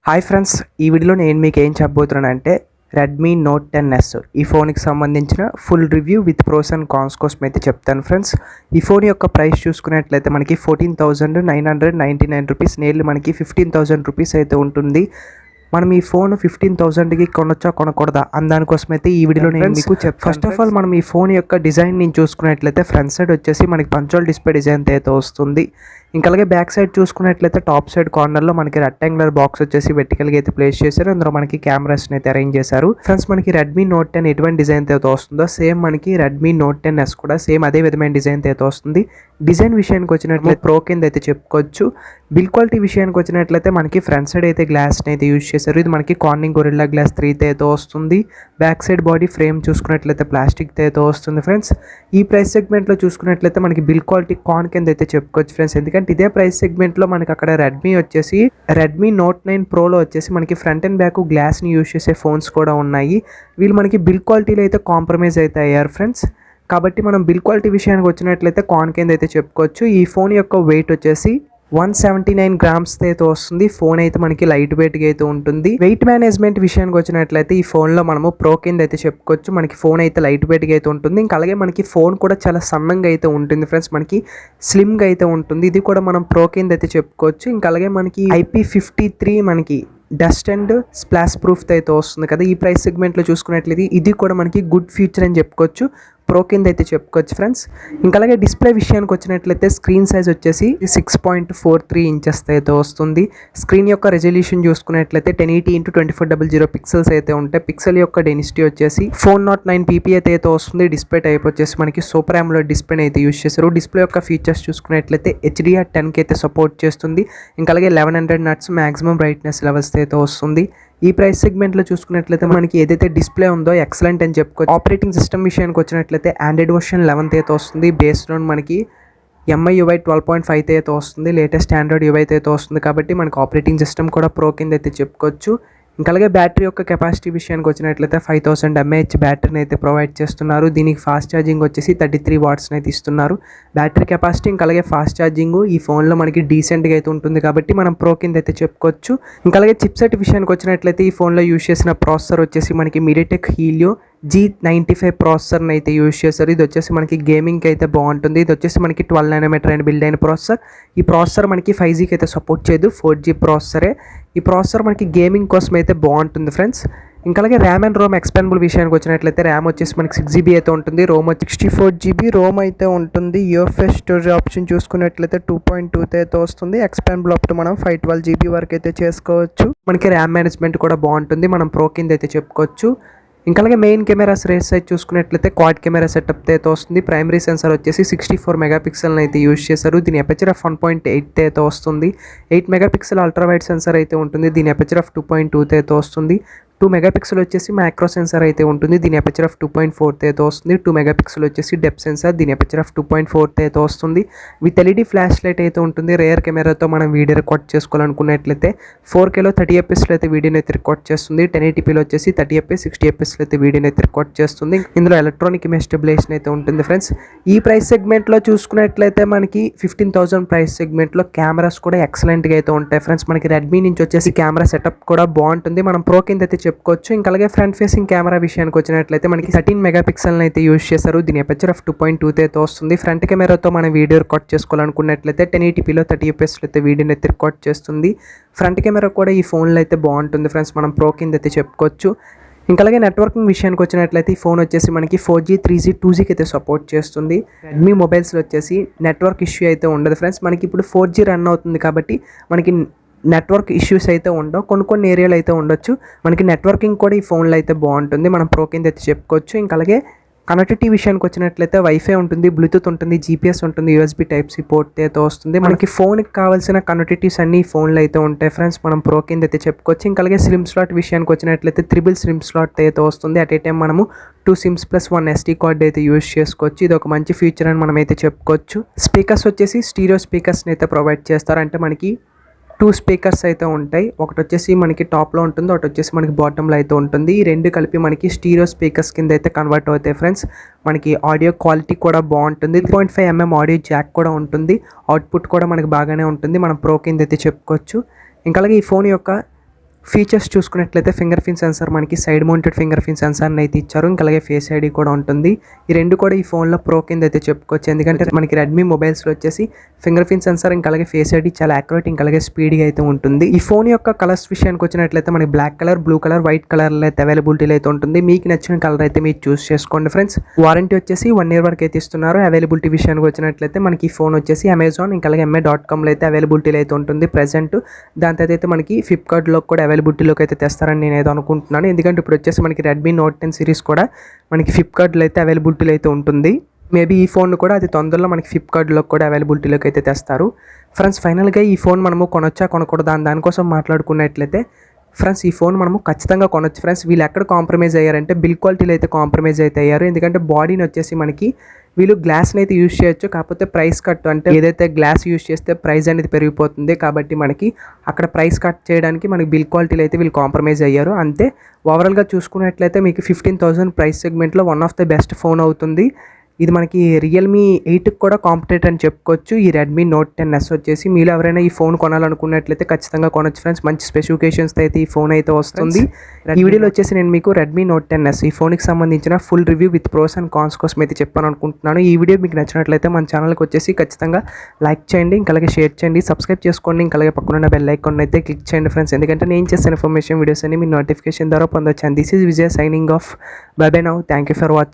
Hi friends, ఈ వీడియోలో నేను మీకు ఏం చెప్పబోతున్నానంటే రెడ్మీ నోట్ 10S ఈ ఫోన్కి సంబంధించిన full review with pros and cons కోసం అయితే చెప్తాను ఫ్రెండ్స్. ఈ ఫోన్ యొక్క ప్రైస్ చూసుకున్నట్లయితే మనకి 14,999 రూపీస్, నేర్లు మనకి 15,000 రూపీస్ అయితే ఉంటుంది. మనం ఈ ఫోన్ 15,000కి కొనొచ్చా కొనకూడదా అని దానికోసం అయితే ఈ వీడియోలో నేను మీకు చెప్తాను. ఫస్ట్ ఆఫ్ ఆల్ మనం ఈ ఫోన్ యొక్క డిజైన్ నేను చూసుకున్నట్లయితే ఫ్రంట్ సైడ్ వచ్చేసి మనకి పంచోల్ డిస్ప్లే డిజైన్ అయితే వస్తుంది. ఇంకా అలాగే బ్యాక్ సైడ్ చూసుకున్నట్లయితే టాప్ సైడ్ కార్నర్లో మనకి రెక్టాంగులర్ బాక్స్ వచ్చేసి వెర్టికల్గా అయితే ప్లేస్ చేశారు. అందులో మనకి కెమెరాస్ని అయితే అరేంజ్ చేశారు. ఫ్రెండ్స్, మనకి రెడ్మీ నోట్ 10 ఎటువంటి డిజైన్ అయితే వస్తుందో సేమ్ మనకి రెడ్మీ నోట్ 10S కూడా సేమ్ అదే విధమైన డిజైన్ అయితే వస్తుంది. డిజైన్ విషయానికి వచ్చినట్లయితే ప్రో కింద అయితే చెప్పుకోవచ్చు. బిల్ క్వాలిటీ విషయానికి వచ్చినట్లయితే మనకి ఫ్రంట్ సైడ్ అయితే గ్లాస్ని అయితే యూజ్ చేశారు. ఇది మనకి కార్నింగ్ గొరిల్లా గ్లాస్ 3 అయితే వస్తుంది. బ్యాక్ సైడ్ బాడీ ఫ్రేమ్ చూసుకున్నట్లయితే ప్లాస్టిక్ అయితే వస్తుంది. ఫ్రెండ్స్, ఈ ప్రైస్ సెగ్మెంట్లో చూసుకున్నట్లయితే మనకి బిల్ క్వాలిటీ కాన్ కింద అయితే చెప్పుకోవచ్చు ఫ్రెండ్స్. ఎందుకంటే ఇదే ప్రైస్ సెగ్మెంట్లో మనకి అక్కడ రెడ్మీ నోట్ 9 ప్రోలో వచ్చేసి మనకి ఫ్రంట్ అండ్ బ్యాక్ గ్లాస్ని యూజ్ చేసే ఫోన్స్ కూడా ఉన్నాయి. వీళ్ళు మనకి బిల్ క్వాలిటీలో అయితే కాంప్రమైజ్ అయితే అయ్యారు ఫ్రెండ్స్. కాబట్టి మనం బిల్ క్వాలిటీ విషయానికి వచ్చినట్లయితే కాన్ కింద అయితే చెప్పుకోవచ్చు. ఈ ఫోన్ యొక్క వెయిట్ వచ్చేసి 179 గ్రామ్స్ అయితే వస్తుంది. ఫోన్ అయితే మనకి లైట్ వెయిట్గా అయితే ఉంటుంది. వెయిట్ మేనేజ్మెంట్ విషయానికి వచ్చినట్లయితే ఈ ఫోన్లో మనము ప్రో కింద అయితే చెప్పుకోవచ్చు. మనకి ఫోన్ అయితే లైట్ వెయిట్గా అయితే ఉంటుంది. ఇంకా అలాగే మనకి ఫోన్ కూడా చాలా సన్నంగా అయితే ఉంటుంది ఫ్రెండ్స్. మనకి స్లిమ్గా అయితే ఉంటుంది. ఇది కూడా మనం ప్రో కింద అయితే చెప్పుకోవచ్చు. ఇంకా అలాగే మనకి IP53 మనకి డస్ట్ అండ్ స్ప్లాష్ ప్రూఫ్ అయితే వస్తుంది కదా. ఈ ప్రైస్ సెగ్మెంట్లో చూసుకున్నట్లయితే ఇది కూడా మనకి గుడ్ ఫీచర్ అని చెప్పుకోవచ్చు. ప్రో కింద అయితే చెప్పుకోవచ్చు ఫ్రెండ్స్. ఇంకా అలాగే డిస్ప్లే విషయానికి వచ్చినట్లయితే స్క్రీన్ సైజ్ వచ్చేసి 6.43 ఇంచెస్ అయితే వస్తుంది. స్క్రీన్ యొక్క రెజల్యూషన్ చూసుకున్నట్లయితే 1080x2400 పిక్సెల్స్ అయితే ఉంటాయి. పిక్సెల్ యొక్క డెన్సిటీ వచ్చేసి 409 ppi అయితే వస్తుంది. డిస్ప్లే టైప్ వచ్చేసి మనకి సూపర్ AMOLED డిస్ప్లే అయితే యూజ్ చేశారు. డిస్ప్లే యొక్క ఫీచర్స్ చూసుకున్నట్లయితే HDR10కి అయితే సపోర్ట్ చేస్తుంది. ఇంకా అలాగే 1100 నట్స్ మ్యాక్సిమం బ్రైట్నెస్ లెవెల్స్ అయితే వస్తుంది. ఈ ప్రైస్ సెగ్మెంట్లో చూసుకున్నట్లయితే మనకి ఏదైతే డిస్ప్లే ఉందో ఎక్సలెంట్ అని చెప్పుకోవచ్చు. ఆపరేటింగ్ సిస్టమ్ విషయానికి వచ్చినట్లయితే ఆండ్రాయిడ్ వర్షన్ 11 అయితే వస్తుంది. బేస్డ్ ఆన్ మనకి MIUI 12.5 అయితే వస్తుంది. లేటెస్ట్ ఆండ్రాయిడ్ UI అయితే వస్తుంది. కాబట్టి మనకి ఆపరేటింగ్ సిస్టమ్ కూడా ప్రో కింద అయితే చెప్పుకోవచ్చు. ఇంకా అలాగే బ్యాటరీ యొక్క కెపాసిటీ విషయానికి వచ్చినట్లయితే 5000 mAh బ్యాటరీని అయితే ప్రొవైడ్ చేస్తున్నారు. దీనికి ఫాస్ట్ ఛార్జింగ్ వచ్చేసి 33 వాట్స్ని అయితే ఇస్తున్నారు. బ్యాటరీ కెపాసిటీ ఇంకా అలాగే ఫాస్ట్ ఛార్జింగ్ ఈ ఫోన్లో మనకి డీసెంట్గా అయితే ఉంటుంది. కాబట్టి మనం ప్రో కింద అయితే చెప్పుకోవచ్చు. ఇంకా అలాగే చిప్సెట్ విషయానికి వచ్చినట్లయితే ఈ ఫోన్లో యూజ్ చేసిన ప్రాసెసర్ వచ్చేసి మనకి MediaTek Helio G95 ప్రాసెసర్ని అయితే యూజ్ చేశారు. ఇది వచ్చేసి మనకి గేమింగ్కి అయితే బాగుంటుంది. ఇది వచ్చేసి మనకి 12nm అయిన బిల్డ్ అయిన ప్రాసెసర్. ఈ ప్రాసెసర్ మనకి 5Gకి అయితే సపోర్ట్ చేయదు, 4G ప్రాసెసరే. ఈ ప్రాసెసర్ మనకి గేమింగ్ కోసం అయితే బాగుంటుంది ఫ్రెండ్స్. ఇంకా అలాగే ర్యామ్ అండ్ రోమ్ ఎక్స్పాండబుల్ విషయానికి వచ్చినట్లయితే ర్యామ్ వచ్చేసి మనకి 6GB అయితే ఉంటుంది. రోమ్ 64GB రోమ్ అయితే ఉంటుంది. UFS స్టోరేజ్ ఆప్షన్ చూసుకున్నట్లయితే 2.2 అయితే వస్తుంది. ఎక్స్పాండబుల్ అప్ టు మనం 512GB వరకు అయితే చేసుకోవచ్చు. మనకి ర్యామ్ మేనేజ్మెంట్ కూడా బాగుంటుంది. మనం ప్రో కింద అయితే చెప్పుకోవచ్చు. ఇంకా అలాగే మెయిన్ కెమెరాస్ రేస్ సైజ్ చూసుకున్నట్లయితే క్వాడ్ కెమెరా సెటప్ అయితే వస్తుంది. ప్రైమరీ సెన్సార్ వచ్చేసి 64 మెగాపిక్సెల్ని అయితే యూజ్ చేశారు. దీని అపర్చర్ ఆఫ్ 1.8 అయితే వస్తుంది. 8 మెగాపిక్సెల్ అల్ట్రా వైడ్ సెన్సార్ అయితే ఉంటుంది. దీని అపర్చర్ ఆఫ్ 2.2 అయితే వస్తుంది. 2 మెగాపిక్సెల్ వచ్చేసి మ్యాక్రో సెన్సార్ అయితే ఉంటుంది. దీని అపర్చర్ ఆఫ్ 2.4 అయితే వస్తుంది. 2 మెగాపిక్సెల్ వచ్చేసి డెప్త్ సెన్సార్. దీని అపర్చర్ ఆఫ్ 2.4 అయితే వస్తుంది. విత్ LED ఫ్లాష్ లైట్ అయితే ఉంటుంది. రేర్ కెమెరాతో మనం వీడియో రికార్డ్ చేసుకోవాలనుకున్నట్లయితే 4Kలో 30fps అయితే వీడియోని అయితే రికార్డ్ చేస్తుంది. 1080pలో వచ్చేసి 30fps 60fps అయితే వీడియోని అయితే రికార్డ్ చేస్తుంది. ఇందులో ఎలక్ట్రానిక్ ఇమేజ్ స్టెబిలైజేషన్ అయితే ఉంటుంది ఫ్రెండ్స్. ఈ ప్రైస్ సెగ్మెంట్లో చూసుకున్నట్లయితే మనకి 15,000 ప్రైస్ సెగ్మెంట్లో కెమెరాస్ కూడా ఎక్సలెంట్గా అయితే ఉంటాయి ఫ్రెండ్స్. మనకి రెడ్మీ నుంచి వచ్చేసి కెమెరా సెటప్ కూడా బాగుంటుంది. మనం ప్రో కింద అయితే చెప్పుకోవచ్చు. ఇంకా అలాగే ఫ్రంట్ ఫేసింగ్ కెమెరా విషయానికి వచ్చినట్లయితే మనకి 13 మెగాపిక్సెల్ని అయితే యూజ్ చేశారు. దీని అపర్చర్ ఆఫ్ 2.2 అయితే వస్తుంది. ఫ్రంట్ కెమెరాతో మనం వీడియో రికార్డ్ చేసుకోవాలనుకున్నట్లయితే 1080pలో 30fps అయితే వీడియోని అయితే రికార్డ్ చేస్తుంది. ఫ్రంట్ కెమెరా కూడా ఈ ఫోన్లో అయితే బాగుంటుంది ఫ్రెండ్స్. మనం ప్రో కింద అయితే చెప్పుకోవచ్చు. ఇంకా అలాగే నెట్వర్కింగ్ విషయానికి వచ్చినట్లయితే ఈ ఫోన్ వచ్చేసి మనకి 4G 3G 2Gకి అయితే సపోర్ట్ చేస్తుంది. రెడ్మీ మొబైల్స్లో వచ్చేసి నెట్వర్క్ ఇష్యూ అయితే ఉండదు ఫ్రెండ్స్. మనకి ఇప్పుడు 4G రన్ అవుతుంది కాబట్టి మనకి నెట్వర్క్ ఇష్యూస్ అయితే ఉండవు. కొన్ని ఏరియాలు అయితే ఉండొచ్చు. మనకి నెట్వర్కింగ్ కూడా ఈ ఫోన్లో అయితే బాగుంటుంది. మనం ప్రో కింద అయితే చెప్పుకోవచ్చు. ఇంకా అలాగే కనెక్టివిటీ విషయానికి వచ్చినట్లయితే వైఫై ఉంటుంది, బ్లూటూత్ ఉంటుంది, GPS ఉంటుంది, USB Type-C పోర్ట్ అయితే వస్తుంది. మనకి ఫోన్కి కావాల్సిన కనెక్టివిటీస్ అన్ని ఫోన్లో అయితే ఉంటాయి ఫ్రెండ్స్. మనం ప్రో కింద అయితే చెప్పుకోవచ్చు. ఇంకా అలాగే సిమ్ స్లాట్ విషయానికి వచ్చినట్లయితే 3 సిమ్ స్లాట్ అయితే వస్తుంది. అట్ ఏ టైం మనము 2 సిమ్స్ ప్లస్ 1 SD కార్డ్ అయితే యూజ్ చేసుకోవచ్చు. ఇది ఒక మంచి ఫీచర్ అని మనం అయితే చెప్పుకోవచ్చు. స్పీకర్స్ వచ్చేసి స్టీరియో స్పీకర్స్ని అయితే ప్రొవైడ్ చేస్తారు. అంటే మనకి 2 స్పీకర్స్ అయితే ఉంటాయి. ఒకటి వచ్చేసి మనకి టాప్లో ఉంటుంది, ఒకటి వచ్చేసి మనకి బాటంలో అయితే ఉంటుంది. ఈ రెండు కలిపి మనకి స్టీరియో స్పీకర్స్ కింద అయితే కన్వర్ట్ అవుతాయి ఫ్రెండ్స్. మనకి ఆడియో క్వాలిటీ కూడా బాగుంటుంది. 3.5mm ఆడియో జాక్ కూడా ఉంటుంది. అవుట్పుట్ కూడా మనకి బాగానే ఉంటుంది. మనం ప్రో కింద అయితే చెప్పుకోవచ్చు. ఇంకా అలాగే ఈ ఫోన్ యొక్క ఫీచర్స్ చూసుకున్నట్లయితే ఫింగర్ ప్రింట్ సెన్సార్ మనకి సైడ్ మౌంటెడ్ ఫింగర్ ప్రింట్ సెన్సార్ని అయితే ఇచ్చారు. ఇంకా అలాగే ఫేస్ ఐడి కూడా ఉంటుంది. ఈ రెండు కూడా ఈ ఫోన్లో ప్రో కింద అయితే చెప్పుకోవచ్చు. ఎందుకంటే మనకి రెడ్మీ మొబైల్స్లో వచ్చేసి ఫింగర్ ప్రింట్ సెన్సార్ ఇంకా అలాగే ఫేస్ ఐడి చాలా యాక్యురేట్ ఇంకా అలాగే స్పీడ్గా అయితే ఉంటుంది. ఈ ఫోన్ యొక్క కలర్స్ విషయానికి వచ్చినట్లయితే మనకి black colour, blue colour, white కలర్లో అయితే అవైలబిలిటీలో అయితే ఉంటుంది. మీకు నచ్చిన కలర్ అయితే మీరు చూస్ చేసుకోండి ఫ్రెండ్స్. వారంటీ వచ్చేసి 1 year వరకు అయితే ఇస్తున్నారు. అవైలబిలిటీ విషయానికి వచ్చినట్లయితే మనకి ఈ ఫోన్ వచ్చేసి అమెజాన్ ఇంకా అలాగే MI.comలో అయితే అవైలబిలిటీలో అయితే ఉంటుంది ప్రెసెంట్. దాని తర్వాత అయితే మనకి ఫ్లిప్కార్ట్లో కూడా అవైలబిలిటీలోకి అయితే తెస్తారని నేను ఏదో అనుకుంటున్నాను. ఎందుకంటే ఇప్పుడు వచ్చేసి మనకి రెడ్మీ నోట్ 10 సిరీస్ కూడా మనకి ఫ్లిప్కార్ట్లో అయితే అవైలబిలిటీలో అయితే ఉంటుంది. మేబీ ఈ ఫోన్ కూడా అది తొందరలో మనకి ఫ్లిప్కార్ట్లో కూడా అవైలబిలిటీలోకి అయితే తెస్తారు. ఫ్రెండ్స్ ఫైనల్గా ఈ ఫోన్ మనము కొనొచ్చా కొనకూడదా దానికోసం మాట్లాడుకున్నట్లయితే ఫ్రెండ్స్ ఈ ఫోన్ మనము ఖచ్చితంగా కొనొచ్చు ఫ్రెండ్స్. వీళ్ళు ఎక్కడ కాంప్రమైజ్ అయ్యారంటే బిల్ క్వాలిటీలో అయితే కాంప్రమైజ్ అయితే అయ్యారు. ఎందుకంటే బాడీని వచ్చేసి మనకి వీళ్ళు గ్లాస్ని అయితే యూజ్ చేయొచ్చు, కాకపోతే ప్రైస్ కట్ అంటే ఏదైతే గ్లాస్ యూజ్ చేస్తే ప్రైస్ అనేది పెరిగిపోతుంది. కాబట్టి మనకి అక్కడ ప్రైస్ కట్ చేయడానికి మనకి బిల్ క్వాలిటీలో అయితే వీళ్ళు కాంప్రమైజ్ అయ్యారు అంతే. ఓవరాల్గా చూసుకున్నట్లయితే మీకు 15,000 ప్రైస్ సెగ్మెంట్లో one of the best phone అవుతుంది. ఇది మనకి రియల్మీ 8కి కూడా కాంపిటేట్ అని చెప్పుకోవచ్చు. ఈ రెడ్మీ నోట్ 10S వచ్చేసి మీరు ఎవరైనా ఈ ఫోన్ కొనాలనుకున్నట్లయితే ఖచ్చితంగా కొనొచ్చు ఫ్రెండ్స్. మంచి స్పెసిఫికేషన్స్తో అయితే ఈ ఫోన్ అయితే వస్తుంది. ఈ వీడియోలో వచ్చేసి నేను మీకు రెడ్మీ నోట్ 10S ఈ ఫోన్కి సంబంధించిన full review with pros and cons కోసం అయితే చెప్పాను అనుకుంటున్నాను. ఈ వీడియో మీకు నచ్చినట్లయితే మన ఛానల్కి వచ్చేసి ఖచ్చితంగా లైక్ చేయండి, ఇంకా అలాగే షేర్ చేయండి, సబ్స్క్రైబ్ చేసుకోండి, ఇంకా అలాగే పక్కన బెల్ ఐకాన్ అయితే క్లిక్ చేయండి ఫ్రెండ్స్. ఎందుకంటే నేను చేసే ఇన్ఫర్మేషన్ వీడియోస్ అన్ని మీ నోటిఫికేషన్ ద్వారా పొందొచ్చు. And this is Vijay signing off. By by now. Thank you for watching.